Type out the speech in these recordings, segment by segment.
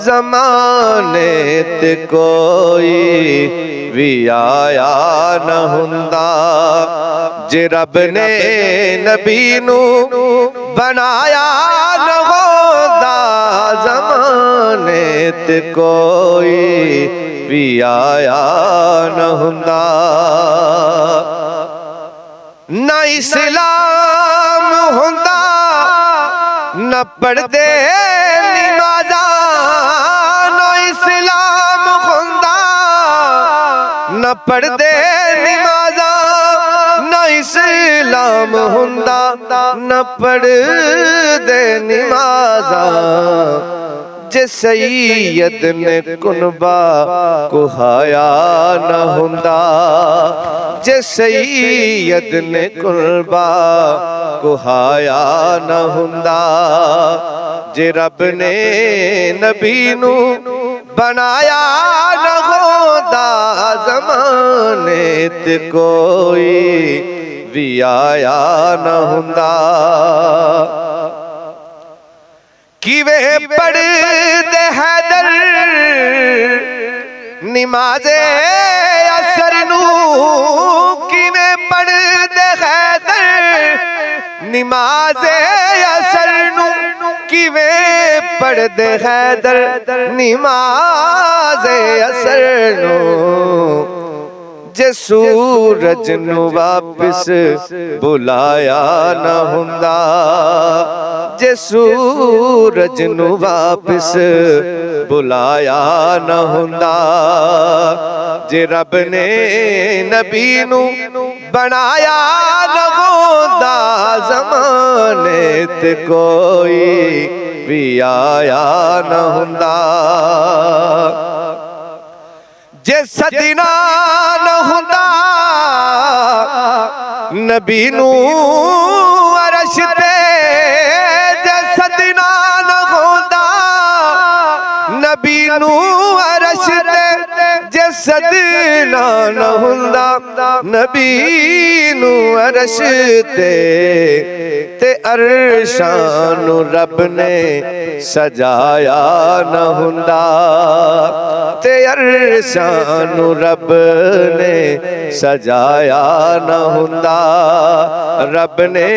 ज़माने ते कोई भी आया न हुंदा जे रब ने नबी नू बनाया न होंदा ज़माने ते कोई भी आया न हुंदा ना इस्लाम हुंदा न पढ़दे नमाज़ां ना इस्लाम हुंदा न पढ़दे नमाज़ां ना इस्लाम हुंदा न पढ़दे नमाज़ां जे सैयद ने कुनबा को हाया न हुंदा जे सैयद ने कुनबा को हाया न हुंदा जे रब ने नबी नू बनाया न होंदा ज़माने ते कोई भी आया न हुंदा किवे पढ़दे हैदर नमाज़े असर नू किवे पढ़दे हैदर नमाज़े असर नू किवे पढ़दे हैदर नमाज़े असर नू जे सूरज नू वापिस बुलाया न हुंदा जे सूरज नू वापिस बुलाया न हुंदा जे रब ने नबी नू बनाया न होंदा ज़माने ते कोई भी आया न हुंदा जे सदना न हुंदा नबी नू अरश ते जे सदना न हुंदा नबी नू अरश ते जे सदना न हुंदा नबी नू अरश ते अरशां नू रब ने सजाया न हुंदा ते अरशां नू रब ने सजाया न हुंदा रब ने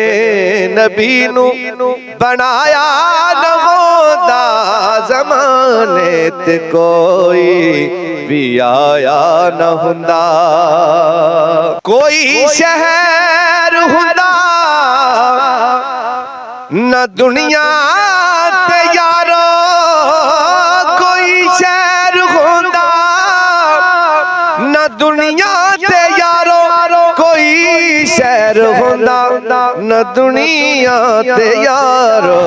नबी नू बनाया न होंदा ज़माने ते कोई भी आया न हुंदा कोई शहर हुंदा न दुनिया ते यारो कोई शहर हुंदा न दुनिया ते यारो कोई शहर हुंदा न दुनिया ते यारो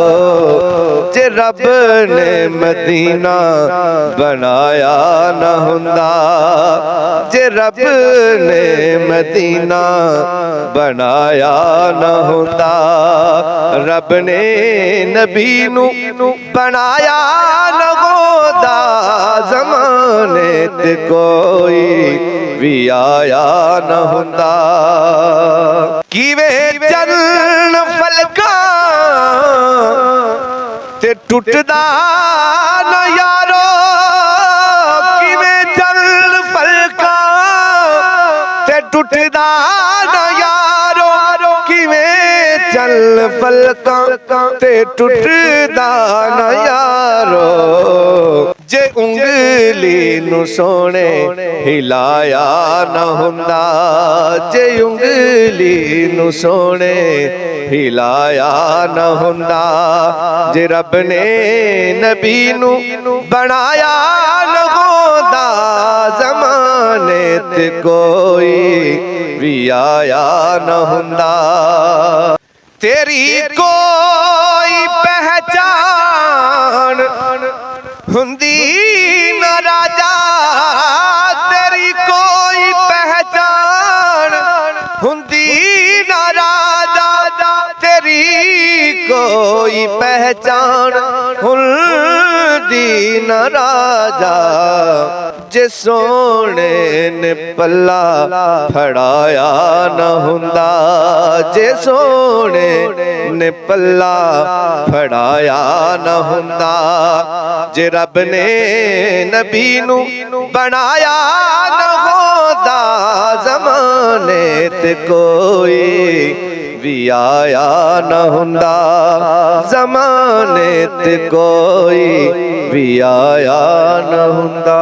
जे रब ने मदीना बनाया न हुंदा जे रब ने मदीना बनाया न हुंदा रब ने नबी नू बनाया न होंदा ज़माने ते कोई भी आया न हुंदा किवे चलन फलकां ते टुटदा न यारो किवे चलन फलकां ते टुटदा न यारो किवे चल फलकां ते टुटदा न यारो जे उंगली नू सोने हिलाया न हुंदा जे उंगली नू सोने हिलाया न हुंदा जे रब ने नबी नू बनाया न होंदा ज़माने ते कोई भी आया न हुंदा तेरी कोई पहचान हुंदी न राजा तेरी कोई पहचान हुंदी न राजा तेरी कोई पहचान हुंदी न राजा ਜੇ ਸੋਹਣੇ ਨੇ ਪੱਲਾ ਫੜਾਇਆ ਨਾ ਹੁੰਦਾ, ਜੇ ਸੋਹਣੇ ਨੇ ਪੱਲਾ ਫੜਾਇਆ ਨਾ ਹੁੰਦਾ, ਜੇ ਰੱਬ ਨੇ ਨਬੀ ਨੂੰ ਬਣਾਇਆ ਨਾ ਹੁੰਦਾ, ਜ਼ਮਾਨੇ ਤੇ ਕੋਈ ਵੀ ਆਇਆ ਨਾ ਹੁੰਦਾ, ਜ਼ਮਾਨੇ ਤੇ ਕੋਈ ਵੀ ਆਇਆ ਨਾ ਹੁੰਦਾ।